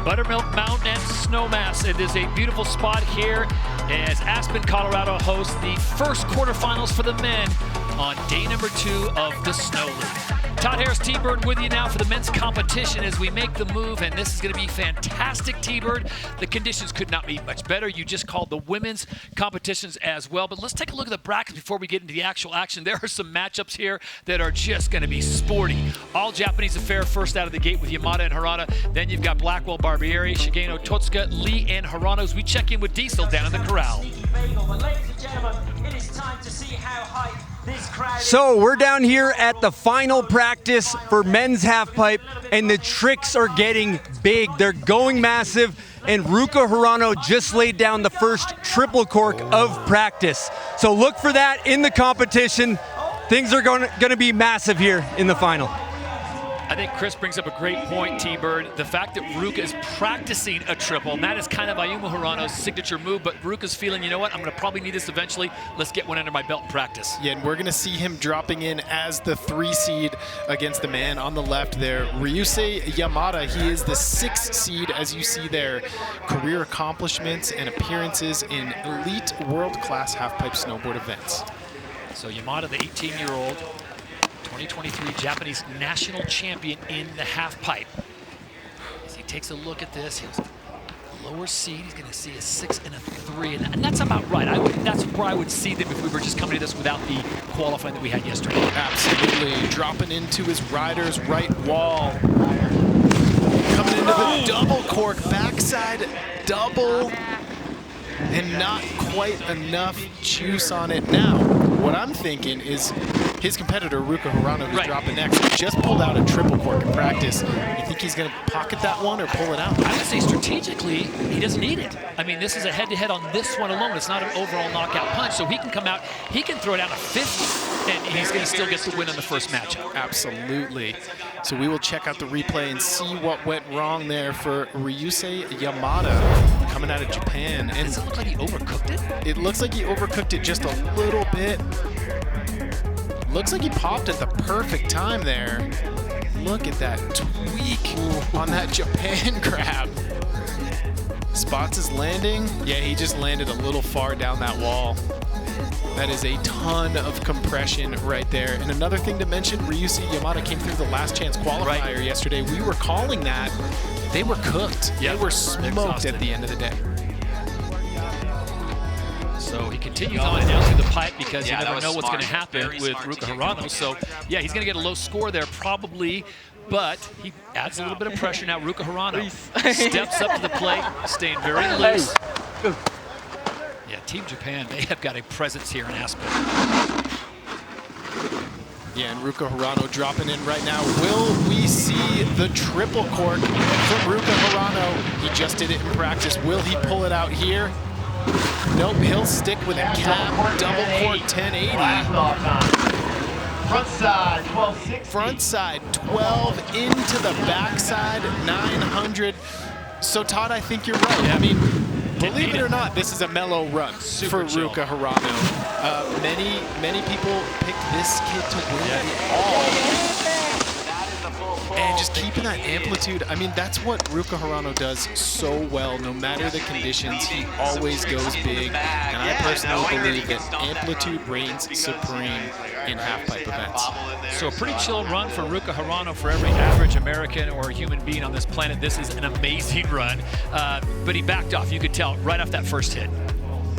Buttermilk Mountain and Snowmass. It is a beautiful spot here as Aspen, Colorado hosts the first quarterfinals for the men on day number 2 of the Snow League. Todd Harris, T-Bird, with you now for the men's competition as we make the move, and this is going to be fantastic, T-Bird. The conditions could not be much better. You just called the women's competitions as well, but let's take a look at the brackets before we get into the actual action. There are some matchups here that are just going to be sporty. All Japanese affair first out of the gate with Yamada and Hirano. Then you've got Blackwell, Barbieri, Shigeno, Totsuka, Lee, and Hirano as we check in with Diesel down in the corral. Ladies and gentlemen, it is time to see how high this crowd is. So we're down here at the final practice for men's halfpipe, and the tricks are getting big. They're going massive, and Ruka Hirano just laid down the first triple cork of practice. So look for that in the competition. Things are going to be massive here in the final. I think Chris brings up a great point, T-Bird. The fact that Ruka is practicing a triple, and that is kind of Ayumu Hirano's signature move, but Ruka's feeling, you know what, I'm going to probably need this eventually. Let's get one under my belt and practice. Yeah, and we're going to see him dropping in as the 3 seed against the man on the left there, Ryusei Yamada. He is the 6th seed, as you see there. Career accomplishments and appearances in elite world-class halfpipe snowboard events. So Yamada, the 18-year-old, 2023 Japanese national champion in the half pipe. As he takes a look at this, he's lower seed. He's going to see a 6 and a 3, and that's about right. That's where I would see them if we were just coming to this without the qualifying that we had yesterday. Absolutely, dropping into his rider's right wall. Coming into the double cork, backside double, and not quite enough juice on it now. What I'm thinking is his competitor, Ruka Hirano, who's dropping next, just pulled out a triple cork in practice. You think he's going to pocket that one or pull it out? I would say strategically, he doesn't need it. I mean, this is a head-to-head on this one alone. It's not an overall knockout punch, so he can come out, he can throw down a 50, and he's going to still get the win on the first matchup. Absolutely. So we will check out the replay and see what went wrong there for Ryusei Yamada coming out of Japan. And does it look like he overcooked it? It looks like he overcooked it just a little bit. Looks like he popped at the perfect time there. Look at that tweak on that Japan grab. Spots is landing. Yeah, he just landed a little far down that wall. That is a ton of compression right there. And another thing to mention, Ryusei Yamada came through the last chance qualifier yesterday. We were calling that. They were cooked. They were smoked at the end of the day. So he continues on down through the pipe because you never know what's going to happen with Ruka Hirano. So yeah, he's going to get a low score there probably, but he adds a little bit of pressure now. Ruka Hirano steps up to the plate, staying very loose. Yeah, Team Japan, they have got a presence here in Aspen. Yeah, and Ruka Hirano dropping in right now. Will we see the triple cork from Ruka Hirano? He just did it in practice. Will he pull it out here? Nope, he'll stick with a cap, double cork 1080. Front side, 1260. Front side, 12 into the backside, 900. So Todd, I think you're right. I mean, believe it or not, this is a mellow run for Ruka Hirano. Many people picked this kid to win it all. And just keeping that amplitude, I mean, that's what Ruka Hirano does so well. No matter the conditions, he always goes big. And I personally believe that amplitude reigns supreme in halfpipe events. So a pretty chill run for Ruka Hirano for every average American or human being on this planet. This is an amazing run. But he backed off. You could tell right off that first hit.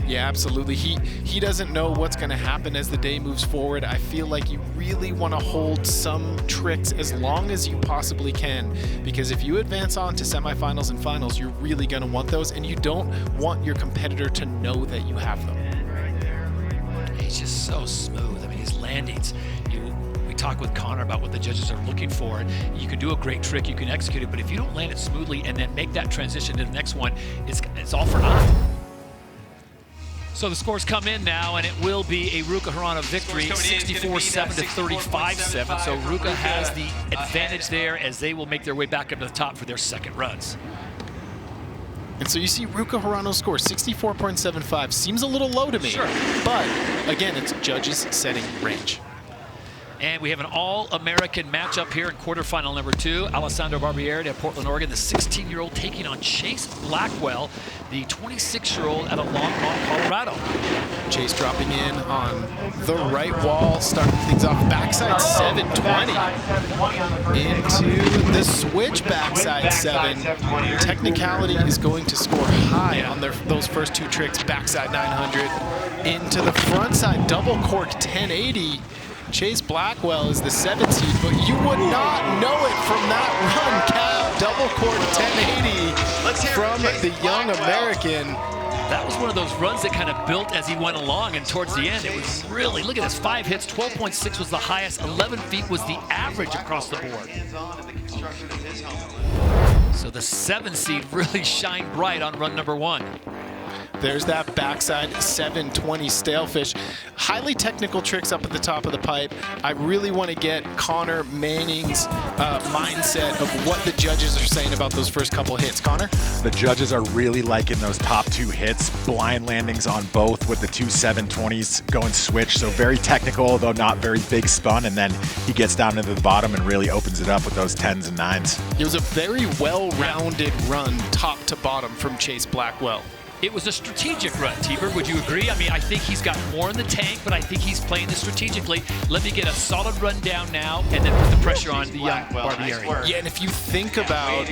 Yeah, absolutely. He doesn't know what's going to happen as the day moves forward. I feel like you really want to hold some tricks as long as you possibly can, because if you advance on to semifinals and finals, you're really going to want those, and you don't want your competitor to know that you have them. He's just so smooth. I mean, his landings, we talk with Connor about what the judges are looking for, and you can do a great trick, you can execute it, but if you don't land it smoothly and then make that transition to the next one, it's all for naught. So the scores come in now, and it will be a Ruka Hirano victory, 64-7 to 35-7. So Ruka has the advantage there as they will make their way back up to the top for their second runs. And so you see Ruka Hirano's score, 64.75. Seems a little low to me. Sure. But, again, it's judges setting range. And we have an all-American matchup here in quarterfinal number 2. Alessandro Barbieri of Portland, Oregon, the 16-year-old taking on Chase Blackwell, the 26-year-old out of Longmont, Colorado. Chase dropping in on the right wall, starting things off backside 720 into the switch backside 7. Technicality is going to score high on those first 2 tricks, backside 900 into the front side double cork 1080. Chase Blackwell is the 7th seed, but you would not know it from that run. Cab double cork 1080 from the young American. That was one of those runs that kind of built as he went along, and towards the end, it was really, look at this, 5 hits, 12.6 was the highest, 11 feet was the average across the board. So the 7 seed really shined bright on run number 1. There's that backside 720 stalefish. Highly technical tricks up at the top of the pipe. I really want to get Connor Manning's mindset of what the judges are saying about those first couple hits. Connor? The judges are really liking those top 2 hits. Blind landings on both with the 2 720s going switch. So very technical, though not very big spun. And then he gets down into the bottom and really opens it up with those 10s and 9s. It was a very well-rounded run top to bottom from Chase Blackwell. It was a strategic run, T-Bird, would you agree? I mean, I think he's got more in the tank, but I think he's playing this strategically. Let me get a solid run down now and then put the pressure on the young Barbieri. Yeah, and if you think about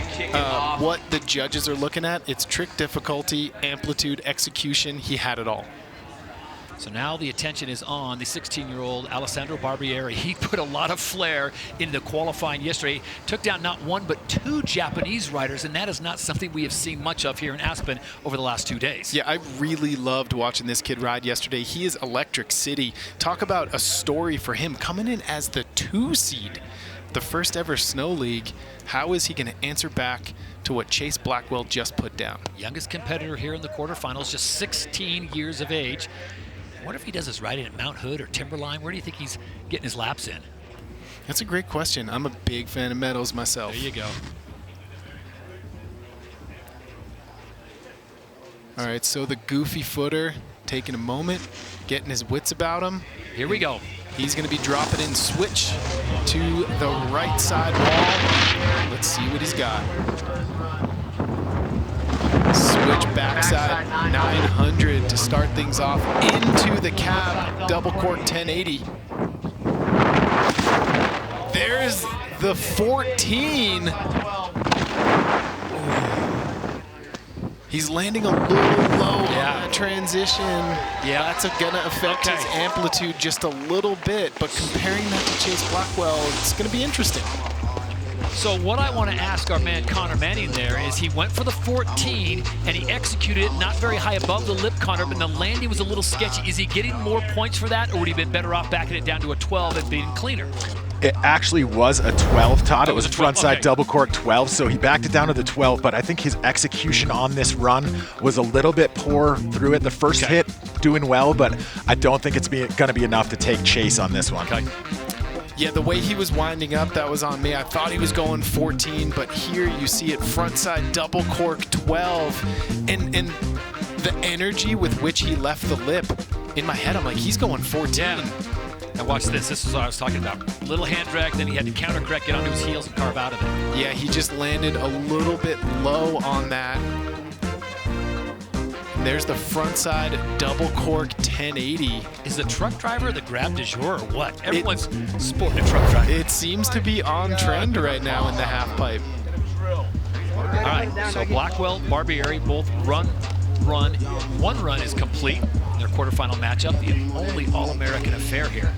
what the judges are looking at, it's trick difficulty, amplitude, execution. He had it all. So now the attention is on the 16-year-old Alessandro Barbieri. He put a lot of flair into the qualifying yesterday. Took down not 1 but 2 Japanese riders, and that is not something we have seen much of here in Aspen over the last 2 days. Yeah, I really loved watching this kid ride yesterday. He is Electric City. Talk about a story for him coming in as the 2 seed, the first ever Snow League. How is he going to answer back to what Chase Blackwell just put down? Youngest competitor here in the quarterfinals, just 16 years of age. I wonder if he does his riding at Mount Hood or Timberline. Where do you think he's getting his laps in? That's a great question. I'm a big fan of Meadows myself. There you go. All right, so the goofy footer taking a moment, getting his wits about him. Here we go. He's going to be dropping in switch to the right side wall. Let's see what he's got. Switch backside 900 to start things off into the cab double cork 1080. There's the 14. He's landing a little low on that transition. Yeah, that's gonna affect his amplitude just a little bit, but comparing that to Chase Blackwell, it's gonna be interesting. So what I want to ask our man Connor Manning there is he went for the 14 and he executed it not very high above the lip, Connor, but the landing was a little sketchy. Is he getting more points for that, or would he have been better off backing it down to a 12 and being cleaner? It actually was a 12, Todd. It was a frontside double cork 12, so he backed it down to the 12, but I think his execution on this run was a little bit poor through it. The first hit, doing well, but I don't think it's going to be enough to take Chase on this one. Okay. Yeah, the way he was winding up, that was on me. I thought he was going 14, but here you see it frontside double cork 12. And the energy with which he left the lip, in my head, I'm like, he's going 14. Yeah. Now watch this. This is what I was talking about. Little hand drag, then he had to counter correct, get onto his heels, and carve out of it. Yeah, he just landed a little bit low on that. There's the front side double cork 1080. Is the truck driver the grab du jour or what? Everyone's sporting a truck driver. It seems to be on trend right now in the half pipe. All right, so Blackwell, Barbieri, both run. One run is complete in their quarterfinal matchup. The only All-American affair here.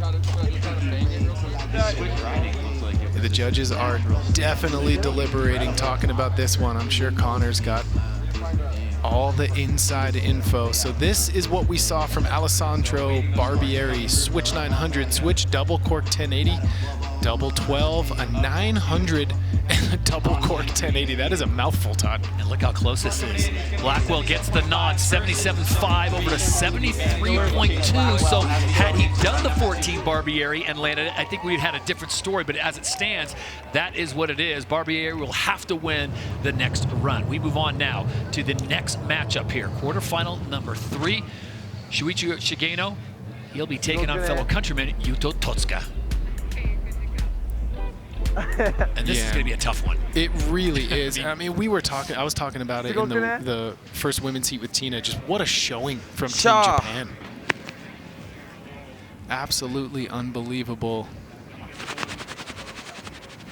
The judges are definitely deliberating, talking about this one. I'm sure Connor's got all the inside info. So this is what we saw from Alessandro Barbieri. Switch 900, switch double cork 1080, double 12, a 900, and a double cork 1080. That is a mouthful, Todd. And look how close this is. Blackwell gets the nod, 77.5 over to 73.2. So had he done the 14 Barbieri and landed it, I think we'd had a different story. But as it stands, that is what it is. Barbieri will have to win the next run. We move on now to the next matchup here. Quarterfinal number 3. Shuichi Shigeno, he'll be taking on fellow countryman Yuto Totsuka. And this is going to be a tough one. It really is. I mean, I was talking about it in the first women's heat with Tina. Just what a showing from Team Japan. Absolutely unbelievable.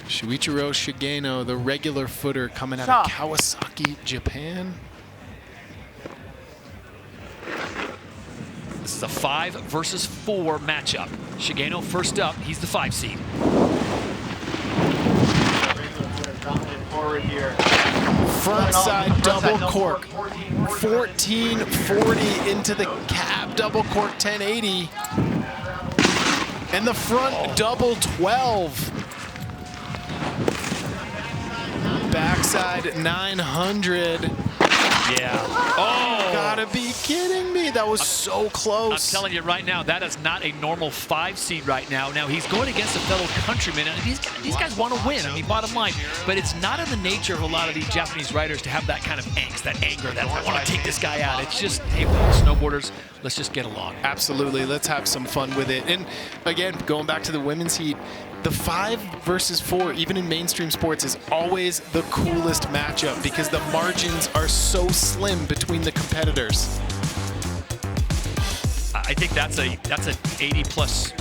Shuichiro Shigeno, the regular footer coming out of Kawasaki, Japan. This is a 5 versus 4 matchup. Shigeno first up. He's the 5 seed. Front side double cork. 1440 into the cab double cork 1080. And the front double 12. Backside 900. Yeah. Oh! You gotta be kidding me. That was so close. I'm telling you right now, that is not a normal 5 seed right now. Now, he's going against a fellow countryman, and these guys want to win, I mean, bottom line. But it's not in the nature of a lot of these Japanese riders to have that kind of angst, that anger, that I want to take this guy out. It's just, hey, snowboarders, let's just get along. Absolutely. Let's have some fun with it. And again, going back to the women's heat, the 5 versus 4, even in mainstream sports, is always the coolest matchup because the margins are so slim between the competitors. I think that's an 80 plus.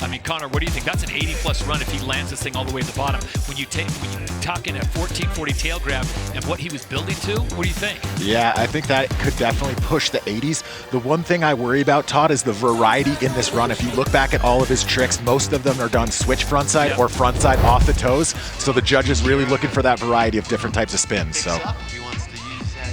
I mean, Connor, what do you think? That's an 80 plus run if he lands this thing all the way at the bottom. When you talk in a 1440 tail grab and what he was building to, what do you think? Yeah, I think that could definitely push the 80s. The one thing I worry about, Todd, is the variety in this run. If you look back at all of his tricks, most of them are done switch frontside or frontside off the toes. So the judge is really looking for that variety of different types of spins. So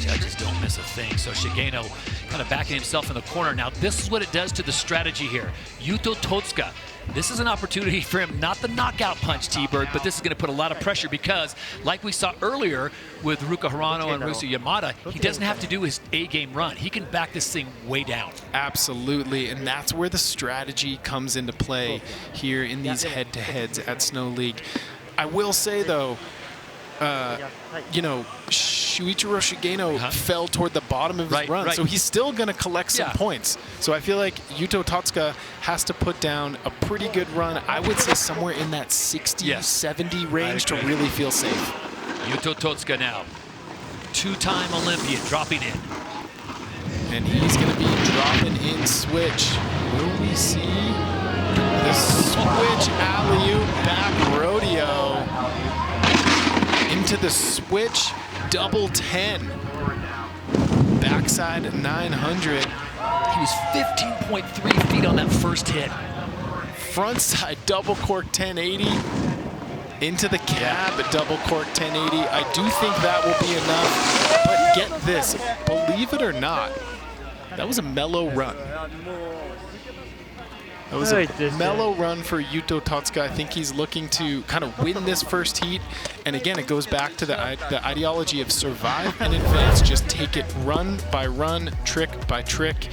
judges don't miss a thing. So Shigeno kind of backing himself in the corner. Now, this is what it does to the strategy here. Yuto Totsuka. This is an opportunity for him, not the knockout punch, T-Bird, but this is going to put a lot of pressure because, like we saw earlier with Ruka Hirano and Yamada, he doesn't have to do his A-game run. He can back this thing way down. Absolutely, and that's where the strategy comes into play here in these head-to-heads at Snow League. I will say, though, you know, Shuichiro Shigeno fell toward the bottom of his run, so he's still going to collect some points. So I feel like Yuto Totsuka has to put down a pretty good run. I would say somewhere in that 60, 70 range to really feel safe. Yuto Totsuka now, 2-time Olympian, dropping in. And he's going to be dropping in switch. Will we see the switch alley-oop back rodeo? Into the switch double 10. Backside 900. He was 15.3 feet on that first hit. Frontside double cork 1080. Into the cab double cork 1080. I do think that will be enough. But get this, believe it or not, that was a mellow run. That was a mellow run for Yuto Totsuka. I think he's looking to kind of win this first heat. And again, it goes back to the ideology of survive and advance. Just take it run by run, trick by trick,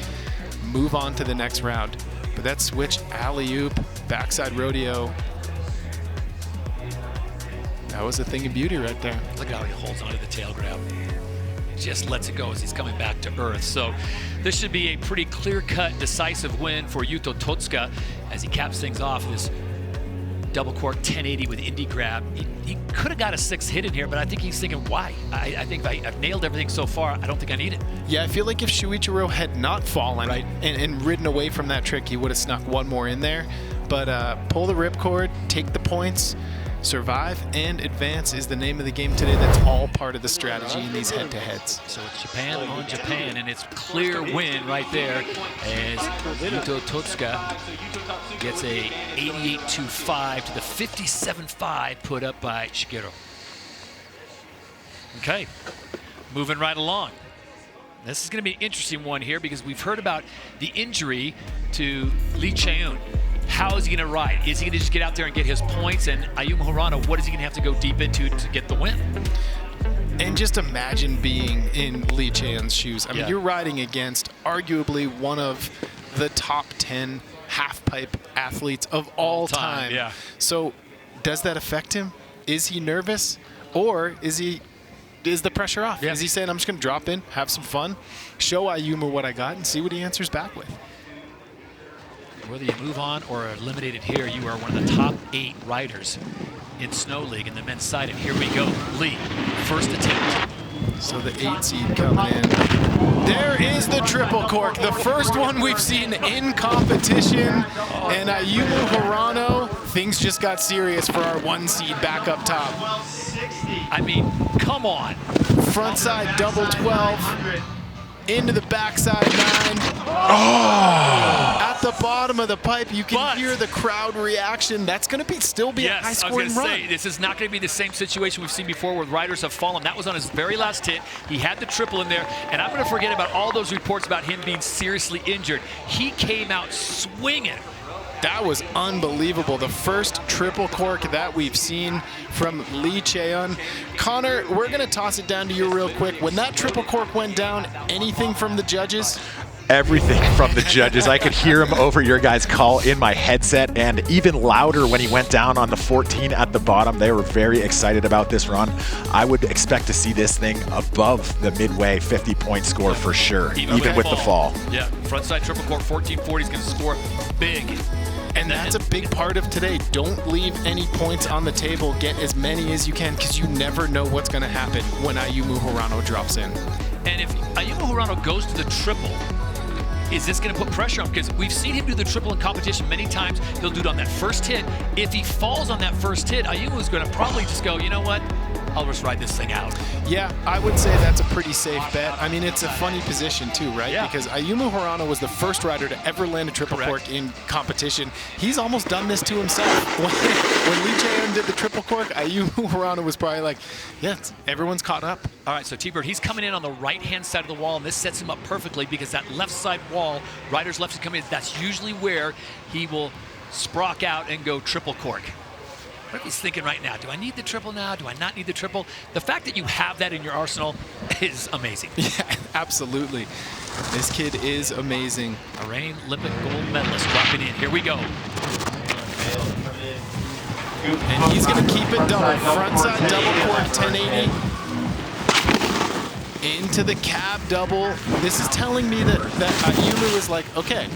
move on to the next round. But that switch alley-oop, backside rodeo, that was a thing of beauty right there. Look how he holds onto the tail grab. Just lets it go as he's coming back to earth. So this should be a pretty clear-cut, decisive win for Yuto Totsuka as he caps things off this double cork 1080 with indie grab. He could have got a 6th hit in here, but I think he's thinking, why? I think I've nailed everything so far. I don't think I need it. Yeah, I feel like if Shuichiro had not fallen and ridden away from that trick, he would have snuck one more in there. But pull the ripcord, take the points. Survive and advance is the name of the game today. That's all part of the strategy in these head-to-heads. So it's Japan on Japan, and it's clear win right there as Yuto Totsuka gets a 88.25 to the 57.5 put up by Shigeno. Okay, moving right along. This is going to be an interesting one here because we've heard about the injury to Lee Chae-un. How is he going to ride? Is he going to just get out there and get his points? And Ayumu Hirano, what is he going to have to go deep into to get the win? And just imagine being in Lee Chae-un's shoes. I mean, you're riding against arguably one of the top 10 half-pipe athletes of all time. Yeah. So does that affect him? Is he nervous? Or is the pressure off? Is he saying, I'm just going to drop in, have some fun, show Ayumu what I got, and see what he answers back with? Whether you move on or are eliminated here, you are one of the top 8 riders in Snow League in the men's side. And here we go. Lee, first attempt. So the 8 seed coming in. There is the triple cork, the first one we've seen in competition. And Ayumu Hirano, things just got serious for our 1 seed back up top. I mean, come on. Frontside double 12. Into the backside 9. Oh! At the bottom of the pipe, you can hear the crowd reaction. That's going to still be a high-scoring run. Say, this is not going to be the same situation we've seen before where riders have fallen. That was on his very last hit. He had the triple in there, and I'm going to forget about all those reports about him being seriously injured. He came out swinging. That was unbelievable. The first triple cork that we've seen from Lee Cheon. Connor, we're going to toss it down to you real quick. When that triple cork went down, anything from the judges? Everything from the judges. I could hear him over your guys' call in my headset, and even louder when he went down on the 14 at the bottom. They were very excited about this run. I would expect to see this thing above the midway 50-point score for sure, even with the fall. Yeah, frontside triple cork 1440 is going to score big. And that's a big part of today. Don't leave any points on the table. Get as many as you can, because you never know what's going to happen when Ayumu Hirano drops in. And if Ayumu Hirano goes to the triple, is this going to put pressure on him? Because we've seen him do the triple in competition many times. He'll do it on that first hit. If he falls on that first hit, Ayumu is going to probably just go, you know what? I'll just ride this thing out. Yeah, I would say that's a pretty safe bet. I mean, it's a funny position too, right? Yeah. Because Ayumu Hirano was the first rider to ever land a triple cork in competition. He's almost done this to himself. When Lee Cheon did the triple cork, Ayumu Hirano was probably like, yeah, everyone's caught up. All right, so T-Bird, he's coming in on the right-hand side of the wall, and this sets him up perfectly because that left side wall, riders left to come in, that's usually where he will sprock out and go triple cork. What if he's thinking right now, do I need the triple now? Do I not need the triple? The fact that you have that in your arsenal is amazing. Yeah, absolutely. This kid is amazing. A reigning Olympic gold medalist dropping in. Here we go. And he's going to keep it double. Frontside double cork 1080. Into the cab double. This is telling me that Ayumu is like, okay,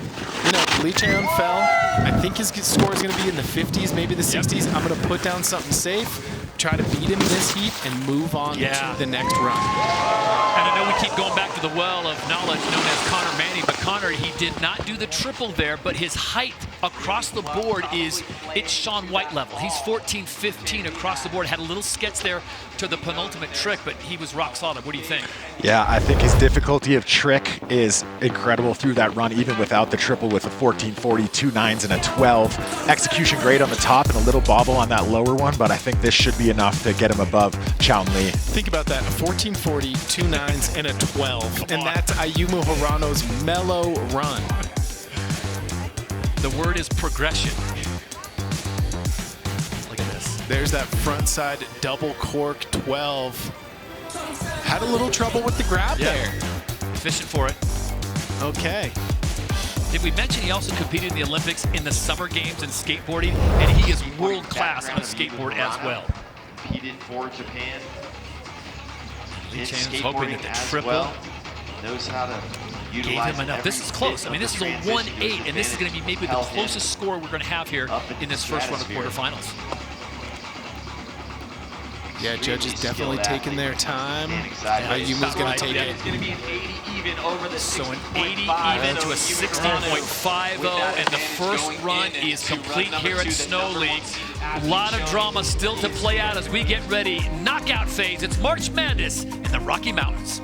you know, Lee Cheon fell. I think his score is going to be in the 50s, maybe the 60s. I'm going to put down something safe, try to beat him this heat, and move on to the next run. And I know we keep going back to the well of knowledge known as Connor Manning, but Connor, he did not do the triple there, but his height across the board it's Shaun White level. He's 14-15 across the board. Had a little sketch there to the penultimate trick, but he was rock solid. What do you think? Yeah, I think his difficulty of trick is incredible through that run, even without the triple, with a 1440, 2 9s, and a 12. Execution great on the top and a little bobble on that lower one, but I think this should be enough to get him above Chown Lee. Think about that, a 1440, 2 9s, and a 12. And that's Ayumu Hirano's mellow run. The word is progression. Look at this. There's that front side double cork 12. Had a little trouble with the grab there. Efficient for it. Okay. Did we mention he also competed in the Olympics in the Summer Games in skateboarding, and he is world class on a skateboard as well. Competed for Japan. Lee Cheon's hoping that the triple knows how to gave utilize him enough. This is close. I mean, this is a 1-8, and this is going to be maybe the closest score we're going to have here in this first run of quarterfinals. Yeah, judges definitely taking their time. Ayumu's going to take it. It's going to be an 80 even over the So an 80 even to a 16.50, and the first run is complete here at Snow League. A lot of drama still to play out as we get ready. Knockout phase. It's March Madness in the Rocky Mountains.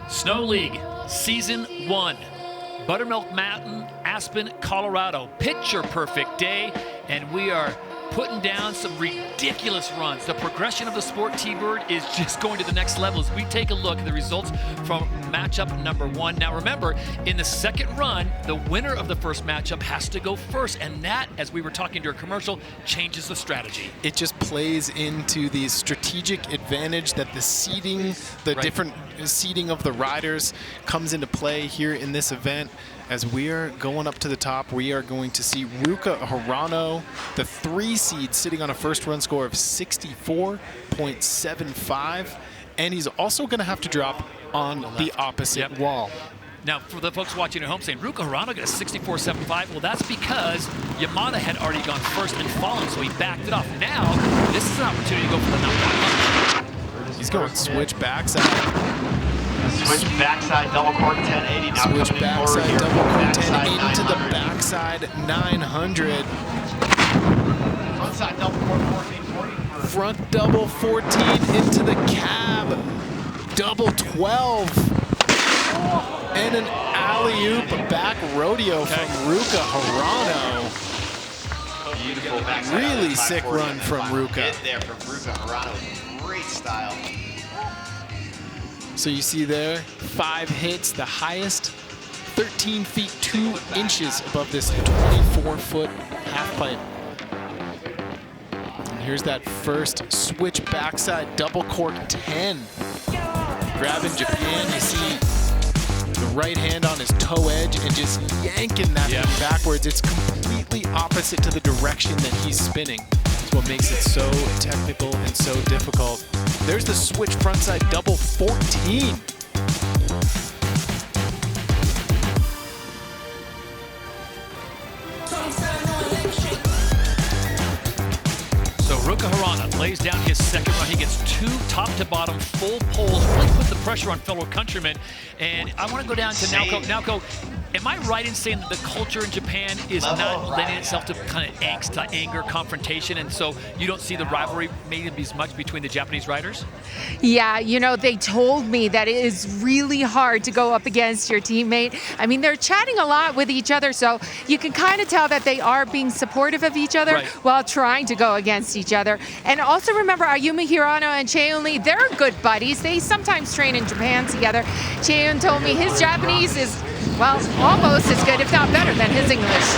Snow League, Season 1. Buttermilk Mountain, Aspen, Colorado. Picture perfect day, and we are putting down some ridiculous runs. The progression of the sport, T-Bird, is just going to the next level as we take a look at the results from matchup number 1. Now remember, in the second run, the winner of the first matchup has to go first, and that, as we were talking during commercial, changes the strategy. It just plays into the strategic advantage that the seeding, the different seeding of the riders comes into play here in this event. As we are going up to the top, we are going to see Ruka Hirano, the 3 seed, sitting on a first run score of 64.75. And he's also going to have to drop on the opposite wall. Now, for the folks watching at home saying, Ruka Hirano got a 64.75, well, that's because Yamada had already gone first and fallen, so he backed it off. Now, this is an opportunity to go for the knockdown punch. He's going switch backside. Switch backside double cork 1080. Now Switch coming backside forward double here. cork 10 Backside into the 900. backside 900. Frontside double cork 1440. Front double 14 into the cab. Double 12. And an alley-oop back rodeo from Ruka Hirano. Beautiful backside. Really sick run from Ruka. Hit there from Ruka Hirano. Great style. So you see there, 5 hits, the highest, 13 feet 2 inches above this 24-foot half pipe. And here's that first switch backside double cork 10. Grabbing Japan, you see the right hand on his toe edge and just yanking that thing backwards. It's completely opposite to the direction that he's spinning. That's what makes it so technical and so difficult. There's the switch frontside double 14. So Ruka Hirano lays down his second run. He gets 2 top-to-bottom full poles, really put the pressure on fellow countrymen. And I want to go down to Naoko. Naoko, am I right in saying that the culture in Japan is not lending itself to kind of angst, to anger, confrontation, and so you don't see the rivalry maybe as much between the Japanese riders? Yeah, you know, they told me that it is really hard to go up against your teammate. I mean, they're chatting a lot with each other, so you can kind of tell that they are being supportive of each other while trying to go against each other. And also remember, Ayumi Hirano and Chaeyoon Lee, they're good buddies. They sometimes train in Japan together. Chaeyoon told me his Japanese is, well, almost as good, if not better, than his English.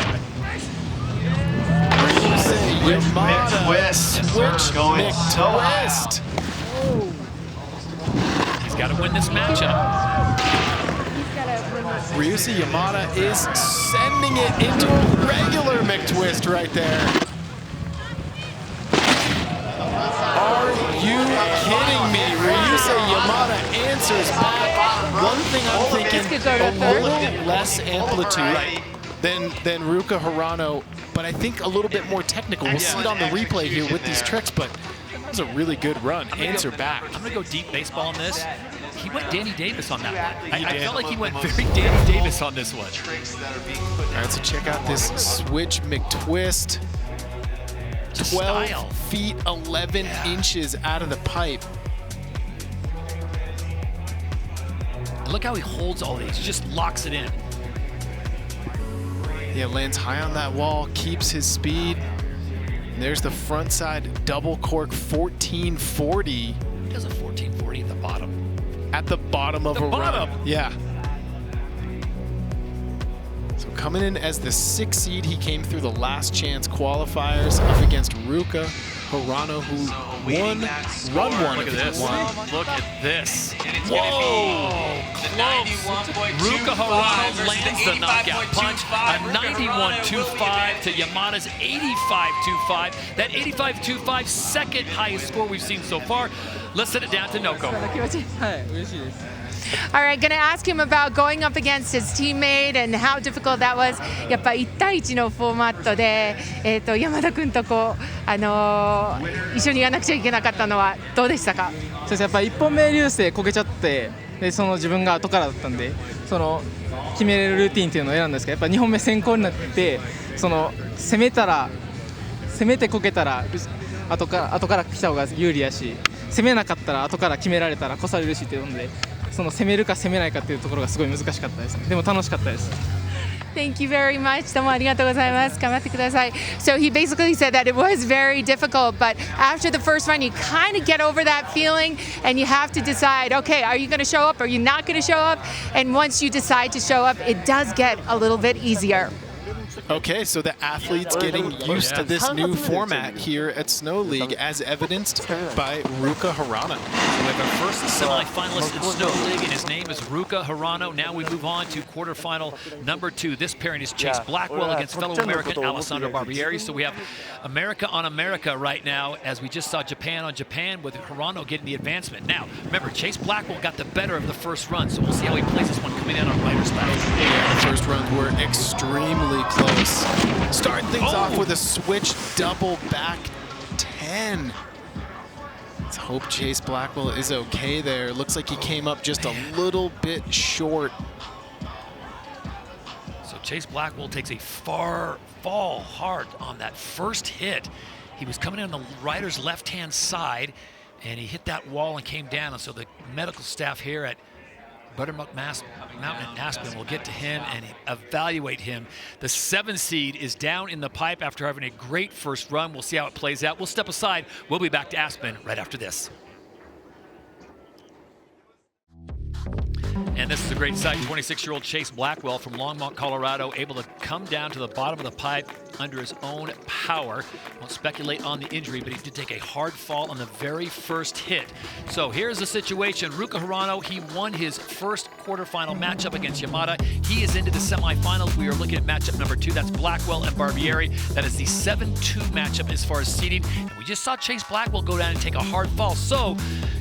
Yamada, switch McTwist. He's got to win this matchup. Ryusa Yamada is sending it into a regular McTwist right there. Are you kidding me? Ryusa Yamada answers back. One thing I'm thinking, a little less amplitude than Ruka Hirano, but I think a little bit more technical. We'll see it on the replay here with these tricks, but that was a really good run. Answer back. I'm going to go deep baseball on this. He went Danny Davis on that one. I felt like he went very Danny Davis on this one. All right, so check out this switch McTwist. 12 feet 11 inches out of the pipe. Look how he holds all these. He just locks it in. Yeah, lands high on that wall, keeps his speed. And there's the front side double cork 1440. He does a 1440 at the bottom. At the bottom of a run. Yeah. So coming in as the 6th seed, he came through the last chance qualifiers up against Ruka Hirano, who won run 1. Look at this. Look at this. Whoa! Close. Ruka Hirano lands the knockout punch. A 91.25 to Yamada's 85.25. That 85.25, second highest score we've seen so far. Let's set it down to Noko. All right, going to ask him about going up against his teammate and how difficult that was. やっぱ1対1のフォーマットで、山田君とこう一緒にやらなくちゃいけなかったのはどうでしたか？そうです。やっぱ1本目流星こけちゃって、でその自分が後からだったんで、その決めれるルーティンっていうのを選んだんですけど、やっぱ2本目先行になって、その攻めてこけたら後から来た方が有利やし、攻めなかったら後から決められたら越されるしっていうので。その攻めるか攻めないかっていうところがすごい難しかったです。でも楽しかったです。Thank you very much. どうもありがとうございます。頑張ってください。So he basically said that it was very difficult, but after the first run, you kind of get over that feeling, and you have to decide, okay, are you going to show up? Are you not going to show up? And once you decide to show up, it does get a little bit easier. Okay, so the athletes getting used to this new format here at Snow League, as evidenced by Ruka Hirano. So we have our first semi-finalist in Snow League, and his name is Ruka Hirano. Now we move on to quarterfinal number 2. This pairing is Chase Blackwell against fellow American Alessandro Barbieri. So we have America on America right now, as we just saw Japan on Japan, with Hirano getting the advancement. Now, remember, Chase Blackwell got the better of the first run, so we'll see how he plays this one coming in on rider's left. Yeah, the first runs were extremely close. Starting things off with a switch double back 10. Let's hope Chase Blackwell is okay there. Looks like he came up just a little bit short. So Chase Blackwell takes a far fall hard on that first hit. He was coming in on the rider's left-hand side, and he hit that wall and came down. And so the medical staff here at Buttermilk Mountain in Aspen will get to him and evaluate him. The 7 seed is down in the pipe after having a great first run. We'll see how it plays out. We'll step aside. We'll be back to Aspen right after this. And this is a great sight. 26-year-old Chase Blackwell from Longmont, Colorado, able to come down to the bottom of the pipe under his own power. Won't speculate on the injury, but he did take a hard fall on the very first hit. So here's the situation. Ruka Hirano, he won his first quarterfinal matchup against Yamada. He is into the semifinals. We are looking at matchup number 2. That's Blackwell and Barbieri. That is the 7-2 matchup as far as seeding. And we just saw Chase Blackwell go down and take a hard fall. So,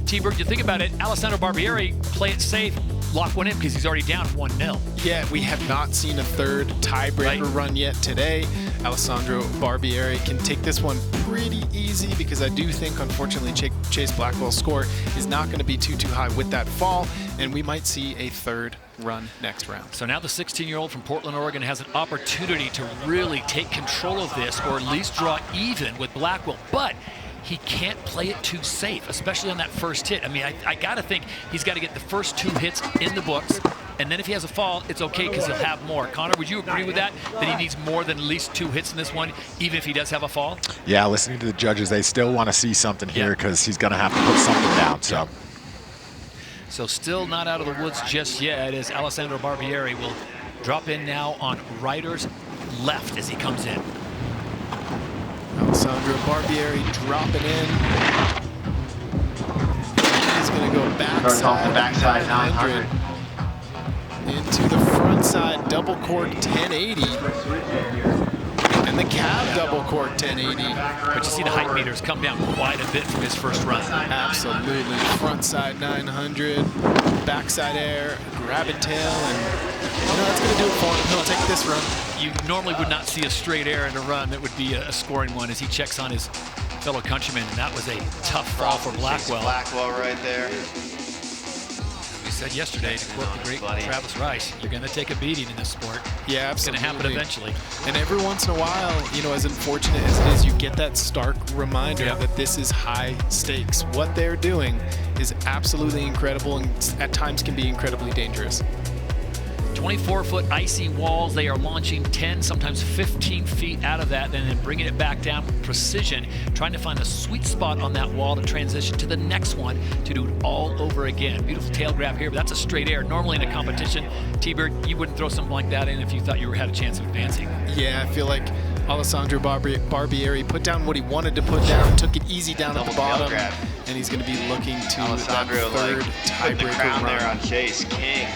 T-Bird, you think about it, Alessandro Barbieri, play it safe, lock one in because he's already down 1-0. Yeah, we have not seen a third tiebreaker run yet today. Alessandro Barbieri can take this one pretty easy because I do think, unfortunately, Chase Blackwell's score is not going to be too high with that fall, and we might see a third run next round. So now the 16-year-old from Portland, Oregon has an opportunity to really take control of this, or at least draw even with Blackwell, but he can't play it too safe, especially on that first hit. I mean, I got to think he's got to get the first 2 hits in the books, and then if he has a fall, it's okay because he'll have more. Connor, would you agree with that he needs more than at least 2 hits in this one, even if he does have a fall? Yeah, listening to the judges, they still want to see something here because he's going to have to put something down. So still not out of the woods just yet, as Alessandro Barbieri will drop in now on rider's left as he comes in. Alessandro Barbieri dropping in. He's going to go backside 900 into the front side double cork 1080. And the cab double cork 1080. But you see the height meters come down quite a bit from his first run. Absolutely. Front side 900, backside air, grab and tail, and that's going to do it for him. He'll take this run. You normally would not see a straight air in a run that would be a scoring one as he checks on his fellow countryman, and that was a tough fall for Blackwell. Blackwell right there. As we said yesterday, to quote the great Travis Rice, you're going to take a beating in this sport. Yeah, absolutely. It's going to happen eventually. And every once in a while, as unfortunate as it is, you get that stark reminder that this is high stakes. What they're doing is absolutely incredible and at times can be incredibly dangerous. 24-foot icy walls. They are launching 10, sometimes 15 feet out of that, and then bringing it back down with precision, trying to find the sweet spot on that wall to transition to the next one to do it all over again. Beautiful tail grab here, but that's a straight air. Normally in a competition, T-Bird, you wouldn't throw something like that in if you thought you had a chance of advancing. Yeah, I feel like Alessandro Barbieri put down what he wanted to put down, took it easy down at the bottom, and he's going to be looking to Alessandro, that third tiebreaker run. there on Chase King.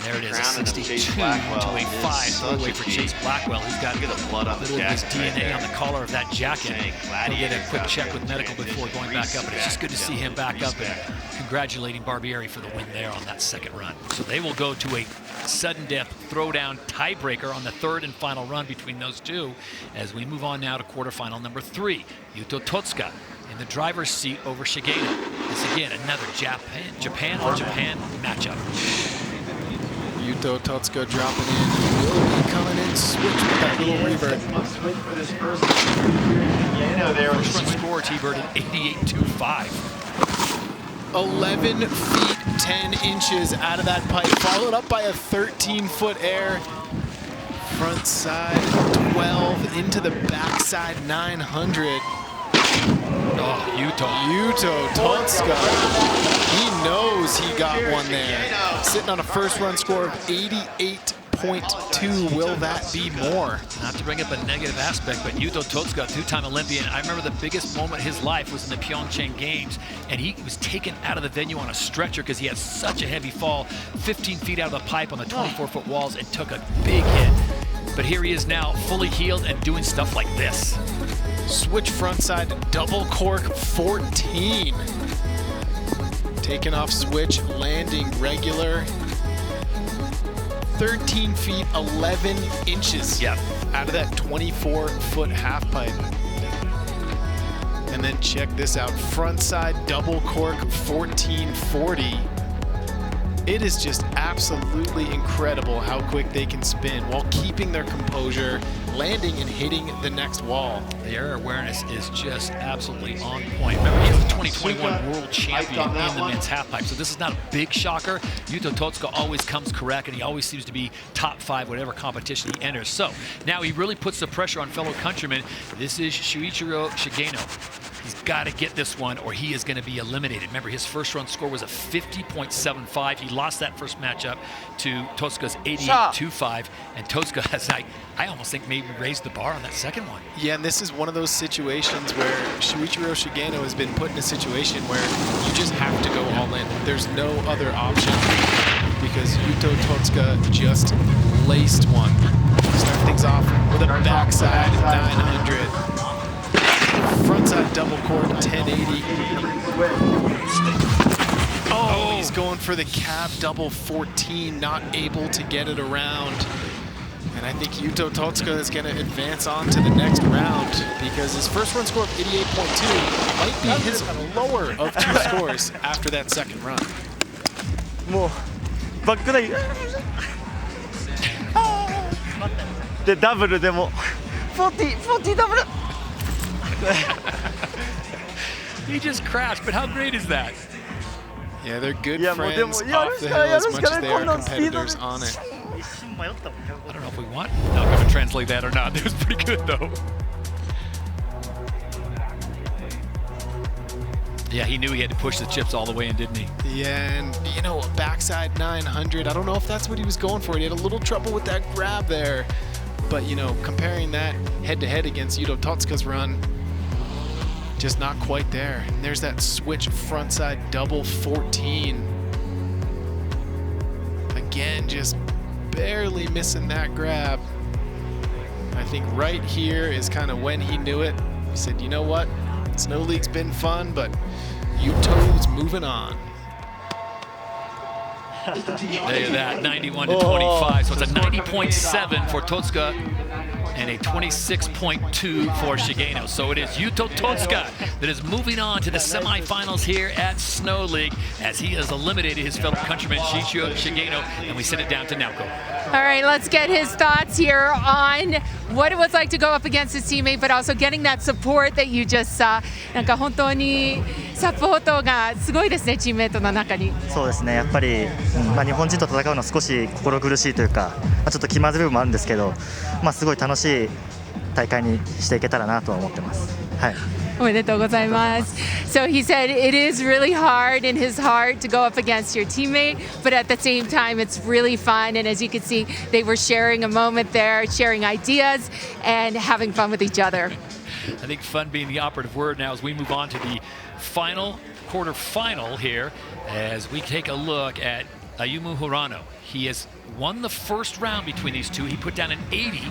There it is, a 62 to a 5 throwaway for Chase Blackwell. He's got Look at the blood on the jacket. His DNA on the collar of that jacket. He'll get a quick check with medical There's before going back up, but it's just good to see him back up and congratulating Barbieri for the win there on that second run. So they will go to a sudden death throwdown tiebreaker on the third and final run between those two as we move on now to quarterfinal number 3. Yuto Totsuka in the driver's seat over Shigeno. This again, another Japan on Japan matchup. Yuto Totsuka dropping in. He will be coming in switch with that little revert. First run score, T-Bird, at 88.25. 11 feet 10 inches out of that pipe, followed up by a 13-foot air. Front side 12 into the backside 900. Oh, Yuto Totsuka. He knows he got one there. Sitting on a first run score of 88.5. 88.2. Will that be more? Not to bring up a negative aspect, but Yuto Totsuka, two-time Olympian, I remember the biggest moment of his life was in the Pyeongchang Games, and he was taken out of the venue on a stretcher because he had such a heavy fall, 15 feet out of the pipe on the 24-foot walls, and took a big hit. But here he is now, fully healed and doing stuff like this. Switch frontside double cork 14. Taking off switch, landing regular. 13 feet 11 inches out of that 24-foot half pipe. And then check this out, frontside double cork 1440. It is just absolutely incredible how quick they can spin while keeping their composure, landing and hitting the next wall. The air awareness is just absolutely on point. Remember, he is the 2021 world champion in the men's halfpipe, so this is not a big shocker. Yuto Totsuka always comes correct, and he always seems to be top 5 whatever competition he enters. So now he really puts the pressure on fellow countrymen. This is Shuichiro Shigeno. He's got to get this one or he is going to be eliminated. Remember, his first run score was a 50.75. He lost that first matchup to Totsuka's 88.25. And Totsuka has, I almost think, maybe raised the bar on that second one. Yeah, and this is one of those situations where Shuichiro Shigeno has been put in a situation where you just have to go all in. There's no other option because Yuto Totsuka just laced one. Start things off with a backside 900. Frontside double cork 1080. Oh, he's going for the cab double 14, not able to get it around. And I think Yuto Totsuka is going to advance on to the next round because his first run score of 88.2 might be his lower of 2 scores after that second run. He just crashed, but how great is that? Yeah, they're good friends off the hill as much as they are competitors on it. I don't know if we want Malcolm to translate that or not. It was pretty good, though. Yeah, he knew he had to push the chips all the way in, didn't he? Yeah, and, you know, backside 900. I don't know if that's what he was going for. He had a little trouble with that grab there. But, you know, comparing that head-to-head against Yuto Totsuka's run, just not quite there. And there's that switch frontside double 14. Again, just barely missing that grab. I think right here is kind of when he knew it. He said, you know what? Snow League's been fun, but Yuto's moving on. There you that, 91 to 25. So it's a 90.7 for Totsuka and a 26.2 for Shigeno. So it is Yuto Totsuka that is moving on to the semifinals here at Snow League as he has eliminated his fellow countryman Shuichiro Shigeno, and we send it down to Naoko. All right, let's get his thoughts here on what it was like to go up against his teammate, but also getting that support that you just saw. なんか本当にサポートがすごいですね、チームメイトの中に。そうですね、やっぱり、日本人と戦うのは少し心苦しいというか、ちょっと気まずい部分もあるんですけど、すごい楽しい大会にしていけたらなとは思ってます。はい。おめでとうございます。So he said it is really hard in his heart to go up against your teammate, but at the same time it's really fun. And as you can see, they were sharing a moment there, sharing ideas and having fun with each other. I think fun being the operative word now as we move on to the final quarterfinal here as we take a look at Ayumu Hirano. He has won the first round between these two. He put down an 80,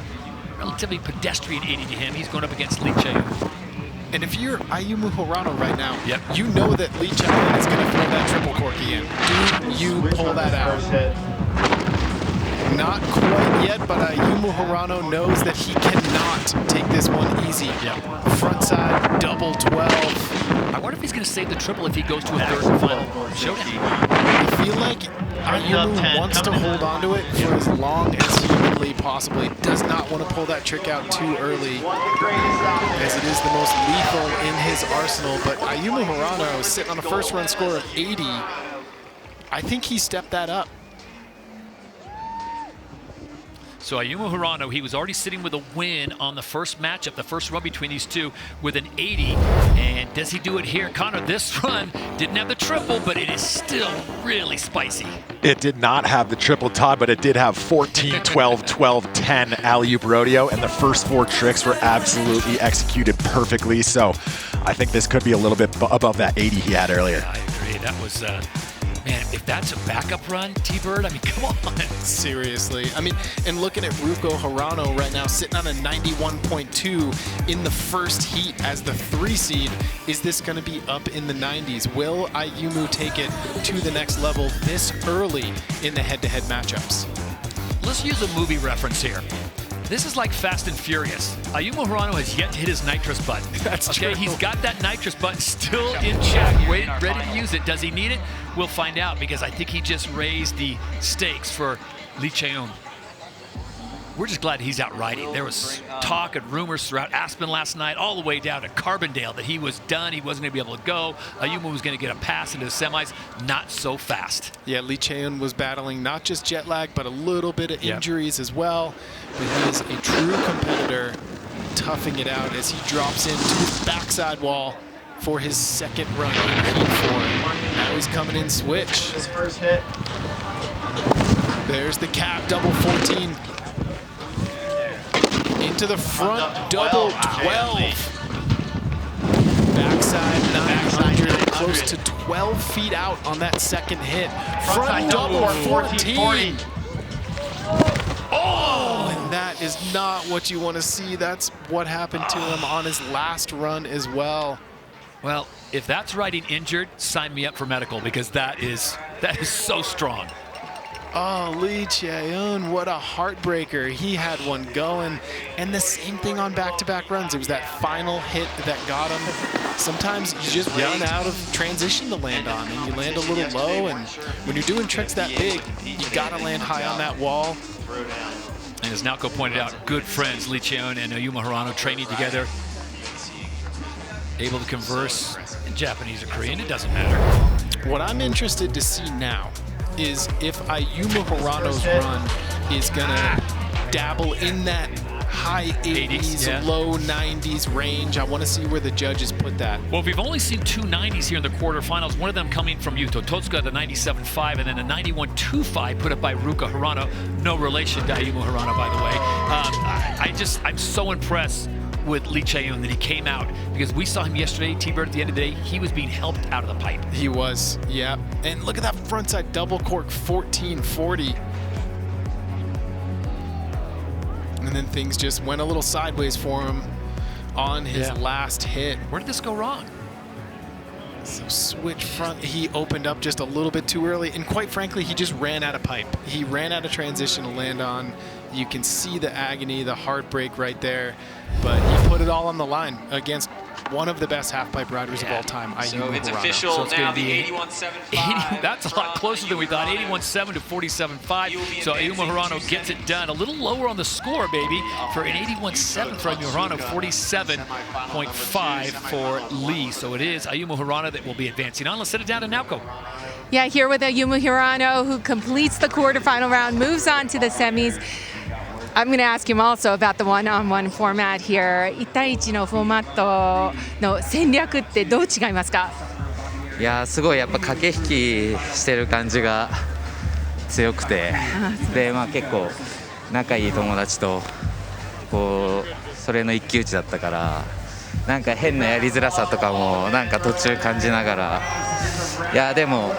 relatively pedestrian 80 to him. He's going up against Lee Chae. And if you're Ayumu Hirano right now, you know that Lee Chae is going to throw that triple corky in. Do you pull that out? Not quite yet, but Ayumu Hirano knows that he cannot take this one easy. Frontside double 12. I wonder if he's going to save the triple if he goes to a third and final showdown. I feel like Ayumu wants to hold on to it for as long as humanly possible. He does not want to pull that trick out too early, as it is the most lethal in his arsenal. But Ayumu Hirano is sitting on a first run score of 80. I think he stepped that up. So Ayumu Hirano, he was already sitting with a win on the first matchup, the first run between these two with an 80. And does he do it here? Connor, this run didn't have the triple, but it is still really spicy. It did not have the triple, Todd, but it did have 14, 12, 12, 10 alley-oop rodeo, and the first 4 tricks were absolutely executed perfectly. So I think this could be a little bit above that 80 he had earlier. Yeah, I agree. That was, man, if that's a backup run, T-Bird, I mean, come on. Seriously. I mean, and looking at Ruko Hirano right now, sitting on a 91.2 in the first heat as the 3 seed. Is this going to be up in the 90s? Will Ayumu take it to the next level this early in the head-to-head matchups? Let's use a movie reference here. This is like Fast and Furious. Ayumu Hirano has yet to hit his nitrous button. That's true. He's got that nitrous button still in check, ready to use it. Does he need it? We'll find out, because I think he just raised the stakes for Lee Chaeun. We're just glad he's out riding. There was talk and rumors throughout Aspen last night, all the way down to Carbondale, that he was done. He wasn't going to be able to go. Ayumu was going to get a pass into the semis. Not so fast. Yeah, Lee Chaeun was battling not just jet lag, but a little bit of injuries as well. But he is a true competitor, toughing it out as he drops into his backside wall for his second run in Heat 4. Now he's coming in switch. His first hit. There's the cap, double 14. Into the front, double 12. Backside 900, close to 12 feet out on that second hit. Front double 14. Oh, and that is not what you want to see. That's what happened to him on his last run as well. Well, if that's riding injured, sign me up for medical, because that is so strong. Oh, Lee Chaeun, what a heartbreaker. He had one going. And the same thing on back-to-back runs. It was that final hit that got him. Sometimes you just run out of transition to land on, and you land a little low. And when you're doing tricks that big, you got to land high on that wall. And as Naoko pointed out, good friends, Lee Chaeun and Ayumu Hirano, training together. Able to converse in Japanese or Korean, it doesn't matter. What I'm interested to see now is if Ayumu Hirano's run is gonna dabble in that high 80s, low 90s range. I want to see where the judges put that. Well, we've only seen 2 90s here in the quarterfinals, one of them coming from Yuto Totsuka, the 97.5, and then a 91.25 put up by Ruka Hirano. No relation to Ayumu Hirano, by the way. I'm so impressed with Lee Chaeun that he came out, because we saw him yesterday, T-Bird, at the end of the day, he was being helped out of the pipe. He was, yeah. And look at that frontside double cork 1440. And then things just went a little sideways for him on his last hit. Where did this go wrong? So switch front, he opened up just a little bit too early, and quite frankly, he just ran out of pipe. He ran out of transition to land on. You can see the agony, the heartbreak right there, but he put it all on the line against one of the best half-pipe riders of all time, Ayumu it's Hirano. official So it's now, gonna the be 81.75. That's a lot closer than we thought, 81.7 to 47.5. So Ayumu Hirano gets it done. A little lower on the score, baby, for an 81.7 for Ayumu Hirano, 47.5 for Lee. So it is Ayumu Hirano that will be advancing on. Let's set it down to Naoko. Yeah, here with Ayumu Hirano, who completes the quarterfinal round, moves on to the semis. I'm going to ask him also about the one-on-one format here. 1対1のフォーマットの戦略ってどう違いますか？いやすごいやっぱ駆け引きしてる感じが強くて、でまあ結構仲いい友達とこうそれの一騎打ちだったから、なんか変なやりづらさとかもなんか途中感じながら、いやでも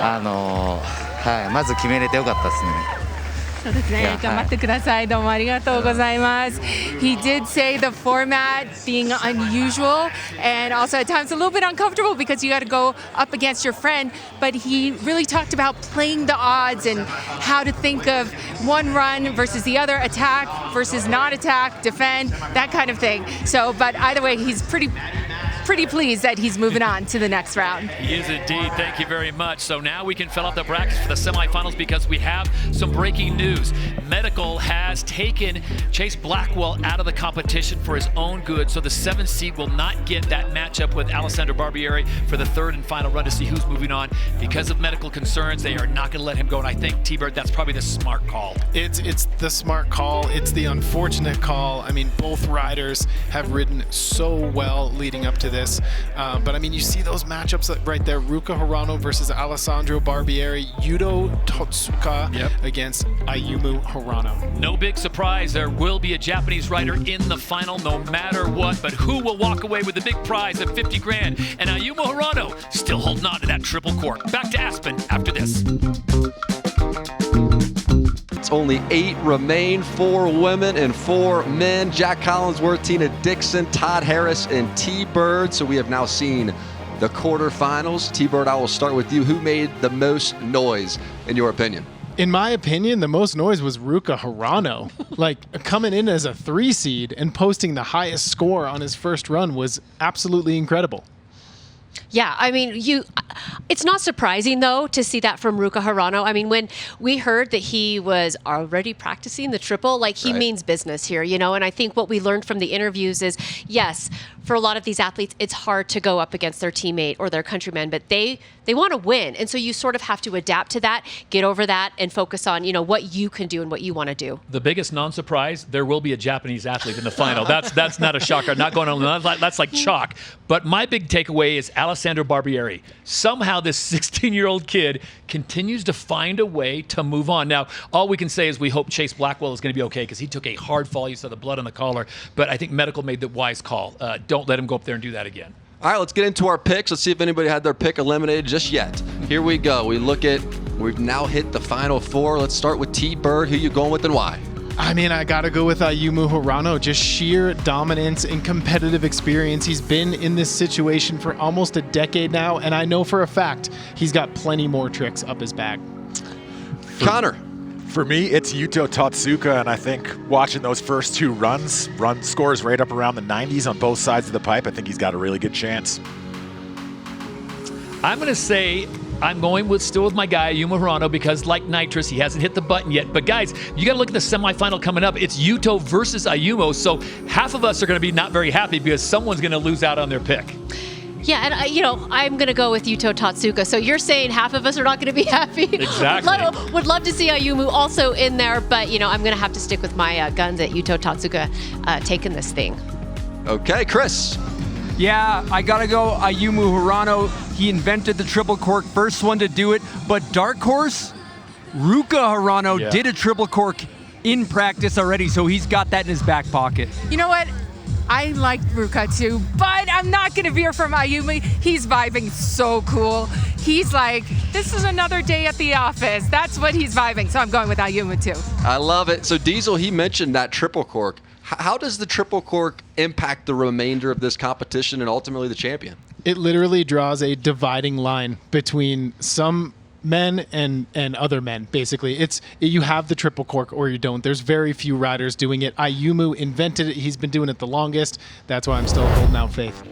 はいまず決めれてよかったですね。そうですね、頑張ってください。どうもありがとうございます。He did say the format being unusual and also at times a little bit uncomfortable because you got to go up against your friend, but he really talked about playing the odds and how to think of one run versus the other, attack versus not attack, defend, that kind of thing. So, but either way, he's pretty pretty pleased that he's moving on to the next round. He is indeed. Thank you very much. So now we can fill out the brackets for the semifinals because we have some breaking news. Medical has taken Chase Blackwell out of the competition for his own good, so the 7th seed will not get that matchup with Alessandro Barbieri for the 3rd and final run to see who's moving on. Because of medical concerns, they are not going to let him go, and I think, T-Bird, that's probably the smart call. It's the smart call. It's the unfortunate call. I mean, both riders have ridden so well leading up to this. But I mean, you see those matchups right there. Ruka Hirano versus Alessandro Barbieri. Yuto Totsuka against Ayumu Hirano. No big surprise. There will be a Japanese rider in the final no matter what. But who will walk away with the big prize of 50 grand? And Ayumu Hirano still holding on to that triple cork. Back to Aspen after this. It's only 8 remain, 4 women and 4 men. Jack Collinsworth, Tina Dixon, Todd Harris, and T-Bird. So we have now seen the quarterfinals. T-Bird, I will start with you. Who made the most noise, in your opinion? In my opinion, the most noise was Ruka Hirano. Like, coming in as a 3 seed and posting the highest score on his first run was absolutely incredible. Yeah, I mean, it's not surprising, though, to see that from Ruka Hirano. I mean, when we heard that he was already practicing the triple, like, he means business here, you know? And I think what we learned from the interviews is, yes, for a lot of these athletes, it's hard to go up against their teammate or their countrymen, but they want to win. And so you sort of have to adapt to that, get over that, and focus on, you know, what you can do and what you want to do. The biggest non-surprise, there will be a Japanese athlete in the final. That's not a shocker. Not going on. That's like chalk. But my big takeaway is Alessandro Barbieri. Somehow this 16-year-old kid continues to find a way to move on. Now, all we can say is we hope Chase Blackwell is going to be okay because he took a hard fall. You saw the blood on the collar. But I think medical made the wise call. Don't let him go up there and do that again. All right, let's get into our picks. Let's see if anybody had their pick eliminated just yet. Here we go. We've now hit the final 4. Let's start with T-Bird. Who you going with and why? I mean, I got to go with Ayumu Hirano. Just sheer dominance and competitive experience. He's been in this situation for almost a decade now, and I know for a fact he's got plenty more tricks up his bag. Connor. For me, it's Yuto Totsuka, and I think watching those first 2 run scores right up around the 90s on both sides of the pipe, I think he's got a really good chance. I'm going to say I'm going still with my guy, Ayumu Hirano, because like Nitrous, he hasn't hit the button yet. But guys, you got to look at the semifinal coming up. It's Yuto versus Ayumu, so half of us are going to be not very happy because someone's going to lose out on their pick. Yeah, and you know, I'm going to go with Yuto Totsuka. So you're saying half of us are not going to be happy? Exactly. Would love to see Ayumu also in there, but you know, I'm going to have to stick with my guns at Yuto Totsuka taking this thing. Okay, Chris. Yeah, I gotta go Ayumu Hirano. He invented the triple cork, first one to do it. But dark horse, Ruka Hirano did a triple cork in practice already, so he's got that in his back pocket. You know what? I like Ruka too, but I'm not going to veer from Ayumu. He's vibing so cool. He's like, this is another day at the office. That's what he's vibing, so I'm going with Ayumu too. I love it. So Diesel, he mentioned that triple cork. How does the triple cork impact the remainder of this competition and ultimately the champion? It literally draws a dividing line between some men and other men, basically. You have the triple cork or you don't. There's very few riders doing it. Ayumu invented it. He's been doing it the longest. That's why I'm still holding out faith.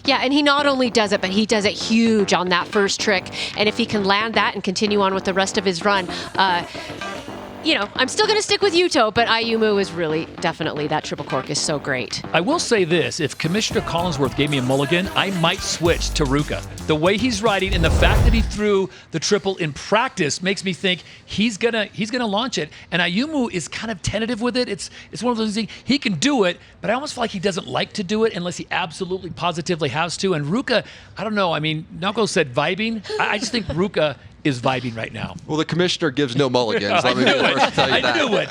Yeah, and he not only does it, but he does it huge on that first trick. And if he can land that and continue on with the rest of his run, you know, I'm still going to stick with Yuto, but Ayumu is really, definitely, that triple cork is so great. I will say this, if Commissioner Collinsworth gave me a mulligan, I might switch to Ruka. The way he's riding and the fact that he threw the triple in practice makes me think he's gonna launch it. And Ayumu is kind of tentative with it. It's one of those things, he can do it, but I almost feel like he doesn't like to do it unless he absolutely positively has to. And Ruka, I don't know, I mean, Naoko said vibing. I just think Ruka is vibing right now. Well, the commissioner gives no mulligans. Let me be the first to tell you that. I knew it.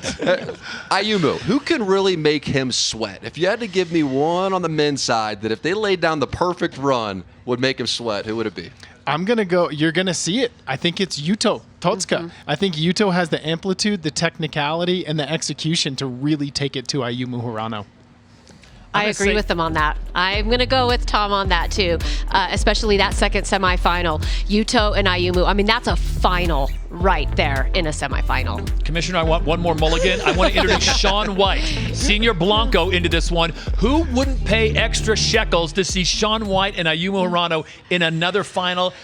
Ayumu, who can really make him sweat? If you had to give me one on the men's side that if they laid down the perfect run would make him sweat, who would it be? I'm going to go, you're going to see it. I think it's Yuto Totsuka. I think Yuto has the amplitude, the technicality, and the execution to really take it to Ayumu Hirano. I agree with them on that. I'm going to go with Tom on that too, especially that second semifinal. Yuto and Ayumu. I mean, that's a final right there in a semifinal. Commissioner, I want one more mulligan. I want to introduce Shaun White, Senior Blanco, into this one. Who wouldn't pay extra shekels to see Shaun White and Ayumu Hirano in another final?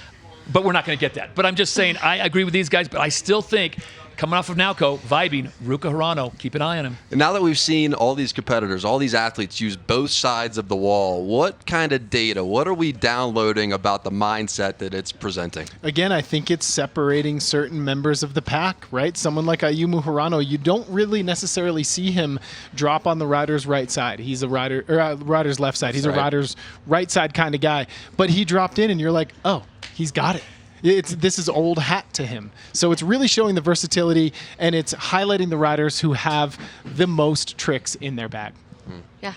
But we're not going to get that. But I'm just saying, I agree with these guys, but I still think, coming off of Naoko, vibing, Ruka Hirano, keep an eye on him. And now that we've seen all these competitors, all these athletes use both sides of the wall, what kind of data, what are we downloading about the mindset that it's presenting? Again, I think it's separating certain members of the pack, right? Someone like Ayumu Hirano, you don't really necessarily see him drop on the rider's right side. He's a rider, or rider's left side. He's a rider's right side kind of guy. But he dropped in and you're like, oh, he's got it. This is old hat to him. So it's really showing the versatility, and it's highlighting the riders who have the most tricks in their bag. Yeah.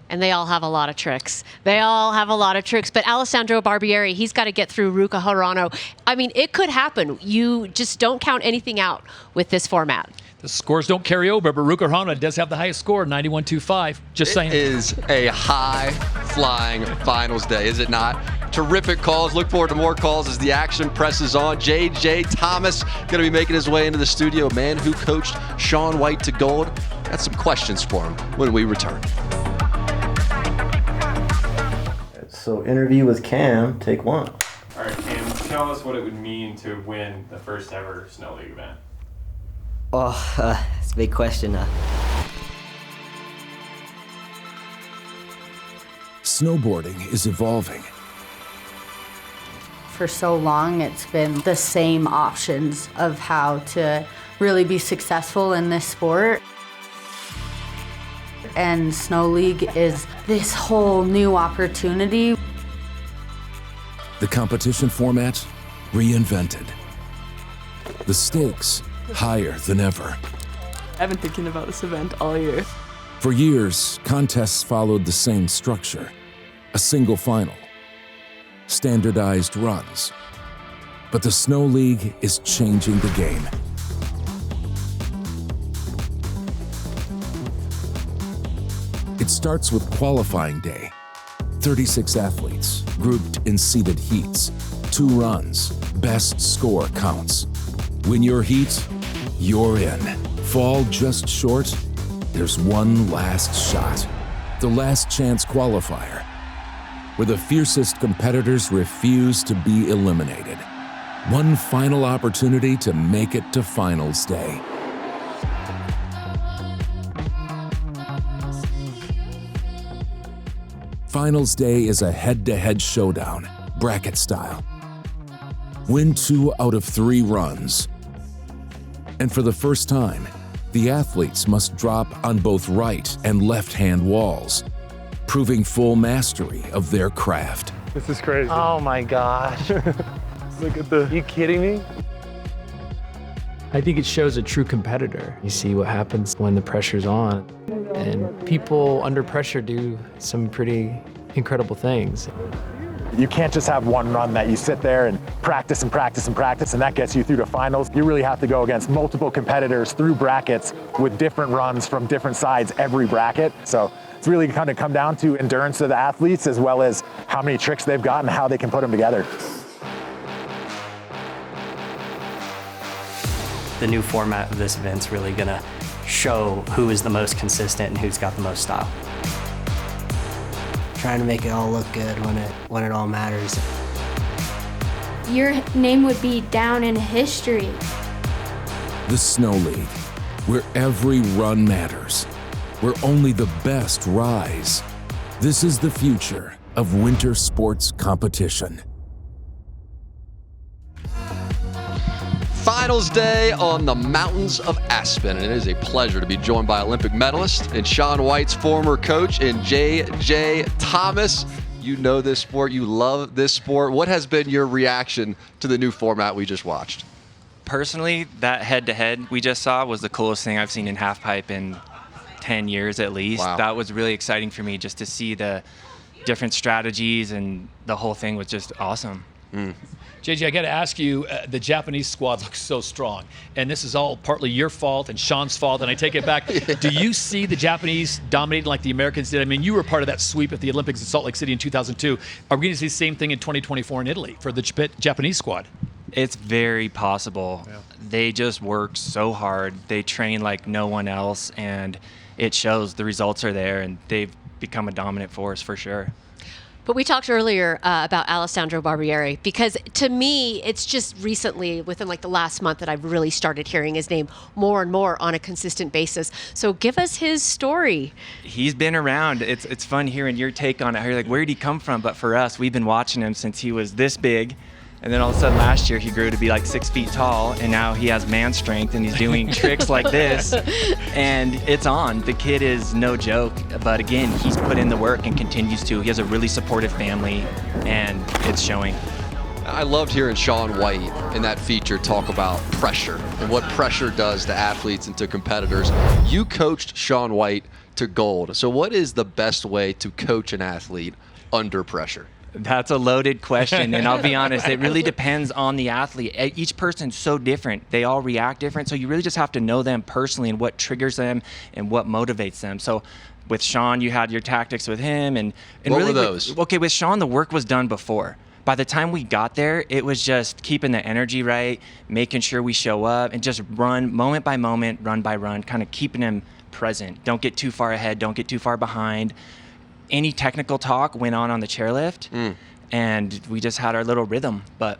And they all have a lot of tricks. They all have a lot of tricks. But Alessandro Barbieri, he's got to get through Ruka Hirano. I mean, it could happen. You just don't count anything out with this format. The scores don't carry over, but Ruka Hirano does have the highest score, 91.25. Just saying. It is a high-flying finals day, is it not? Terrific calls. Look forward to more calls as the action presses on. J.J. Thomas going to be making his way into the studio. Man who coached Shaun White to gold. Got some questions for him when we return. So interview with Cam, take one. All right, Cam, tell us what it would mean to win the first ever Snow League event. Oh, it's a big question. Snowboarding is evolving. For so long, it's been the same options of how to really be successful in this sport. And Snow League is this whole new opportunity. The competition format reinvented. The stakes higher than ever. I've been thinking about this event all year. For years, contests followed the same structure. A single final. Standardized runs. But the Snow League is changing the game. It starts with qualifying day. 36 athletes, grouped in seeded heats. 2 runs, best score counts. Win your heat, you're in. Fall just short, there's one last shot. The last chance qualifier, where the fiercest competitors refuse to be eliminated. One final opportunity to make it to finals day. Finals day is a head-to-head showdown, bracket style. Win 2 out of 3 runs. And for the first time, the athletes must drop on both right and left-hand walls, proving full mastery of their craft. This is crazy. Oh my gosh. Look at the... Are you kidding me? I think it shows a true competitor. You see what happens when the pressure's on. And people under pressure do some pretty incredible things. You can't just have one run that you sit there and practice and practice and practice, and that gets you through to finals. You really have to go against multiple competitors through brackets with different runs from different sides every bracket. So it's really kind of come down to endurance of the athletes as well as how many tricks they've got and how they can put them together. The new format of this event's really gonna show who is the most consistent and who's got the most style. Trying to make it all look good when it all matters. Your name would be down in history. The Snow League, where every run matters, where only the best rise. This is the future of winter sports competition. Finals day on the mountains of Aspen, and it is a pleasure to be joined by Olympic medalist and Shaun White's former coach and J.J. Thomas. You know this sport, you love this sport. What has been your reaction to the new format we just watched? Personally, that head-to-head we just saw was the coolest thing I've seen in halfpipe in 10 years at least. Wow. That was really exciting for me just to see the different strategies, and the whole thing was just awesome. JJ, I got to ask you, the Japanese squad looks so strong, and this is all partly your fault and Shaun's fault, and I take it back. Do you see the Japanese dominating like the Americans did? I mean, you were part of that sweep at the Olympics in Salt Lake City in 2002. Are we going to see the same thing in 2024 in Italy for the Japanese squad? It's very possible. Yeah. They just work so hard. They train like no one else, and it shows. The results are there, and they've become a dominant force for sure. But we talked earlier about Alessandro Barbieri, because to me, it's just recently, within like the last month, that I've really started hearing his name more and more on a consistent basis. So give us his story. He's been around. It's fun hearing your take on it. You're like, where did he come from? But for us, we've been watching him since he was this big. And then all of a sudden last year he grew to be like 6 feet tall, and now he has man strength and he's doing tricks like this, and it's on. The kid is no joke, but again, he's put in the work and continues to. He has a really supportive family, and it's showing. I loved hearing Shaun White in that feature talk about pressure and what pressure does to athletes and to competitors. You coached Shaun White to gold. So what is the best way to coach an athlete under pressure? That's a loaded question, and I'll be honest, it really depends on the athlete. Each person's so different. They all react different, so you really just have to know them personally and what triggers them and what motivates them. So with Shaun, you had your tactics with him. And what really were those? With Shaun, the work was done before. By the time we got there, it was just keeping the energy right, making sure we show up, and just run moment by moment, run by run, kind of keeping him present. Don't get too far ahead, don't get too far behind. Any technical talk went on the chairlift, and we just had our little rhythm. But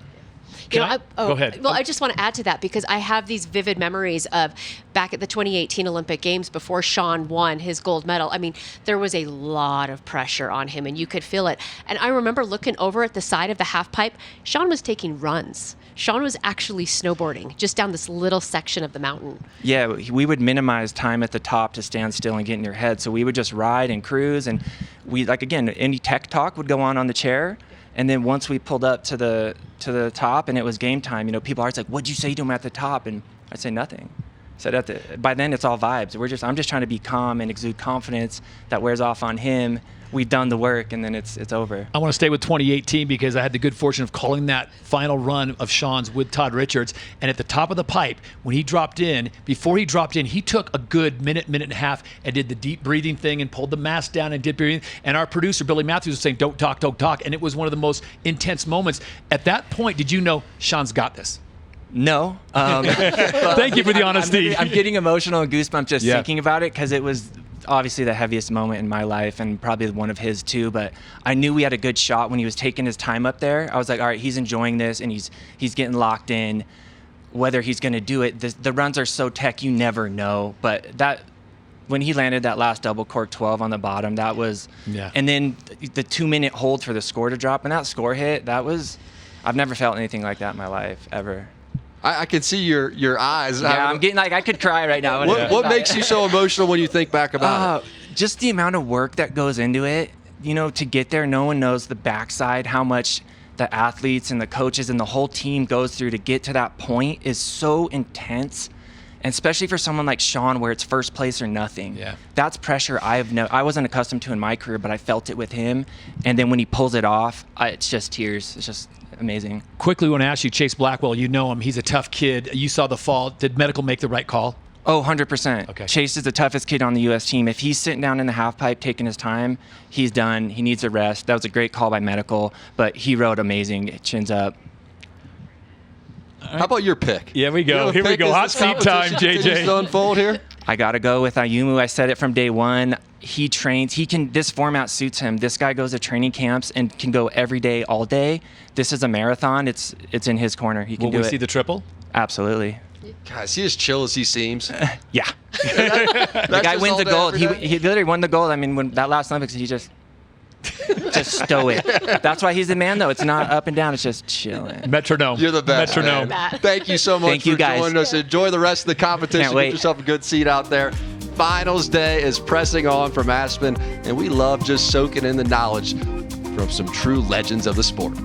go ahead. Well, I just want to add to that, because I have these vivid memories of back at the 2018 Olympic Games before Shaun won his gold medal. I mean, there was a lot of pressure on him, and you could feel it. And I remember looking over at the side of the half pipe. Shaun was taking runs. Shaun was actually snowboarding just down this little section of the mountain. Yeah, we would minimize time at the top to stand still and get in your head. So we would just ride and cruise, and we, like, again, any tech talk would go on the chair. And then once we pulled up to the top and it was game time, people are always like, "What'd you say to him at the top?" And I'd say nothing. So by then it's all vibes. I'm just trying to be calm and exude confidence that wears off on him. We've done the work, and then it's over. I want to stay with 2018 because I had the good fortune of calling that final run of Shaun's with Todd Richards. And at the top of the pipe, when he dropped in, he took a good minute and a half and did the deep breathing thing and pulled the mask down and did breathing. And our producer, Billy Matthews, was saying, don't talk. And it was one of the most intense moments. At that point, did you know Shaun's got this? No. Thank you for the honesty. I'm getting emotional and goosebumps just thinking about it, because it was obviously the heaviest moment in my life, and probably one of his too. But I knew we had a good shot when he was taking his time up there. I was like, all right, he's enjoying this, and he's getting locked in. Whether he's going to do it, the runs are so tech, you never know. But when he landed that last double cork 12 on the bottom, that was, and then the 2-minute hold for the score to drop, and that score hit, I've never felt anything like that in my life ever. I can see your eyes. Yeah, I'm getting I could cry right now. What makes you so emotional when you think back about it? Just the amount of work that goes into it. To get there, no one knows the backside, how much the athletes and the coaches and the whole team goes through to get to that point is so intense. And especially for someone like Shaun, where it's first place or nothing. Yeah. That's pressure I wasn't accustomed to in my career, but I felt it with him. And then when he pulls it off, it's just tears. It's just amazing. Quickly, want to ask you, Chase Blackwell, you know him. He's a tough kid. You saw the fall. Did medical make the right call? Oh, 100%. Okay. Chase is the toughest kid on the U.S. team. If he's sitting down in the half pipe taking his time, he's done. He needs a rest. That was a great call by medical, but he rode amazing. Chins up. How about your pick? Yeah, we go. Here we go. Hot seat time, JJ. To unfold here. I got to go with Ayumu. I said it from day one. He trains. This format suits him. This guy goes to training camps and can go every day, all day. This is a marathon. It's in his corner. He can do it. Will we see the triple? Absolutely. God, is he as chill as he seems? Yeah. The guy wins the gold. He literally won the gold. I mean, when that last Olympics, he just stoic. That's why he's the man, though. It's not up and down. It's just chilling. Metronome. You're the best. Metronome. Thank you so much for joining us. Enjoy the rest of the competition. Can't wait. Get yourself a good seat out there. Finals day is pressing on from Aspen, and we love just soaking in the knowledge from some true legends of the sport.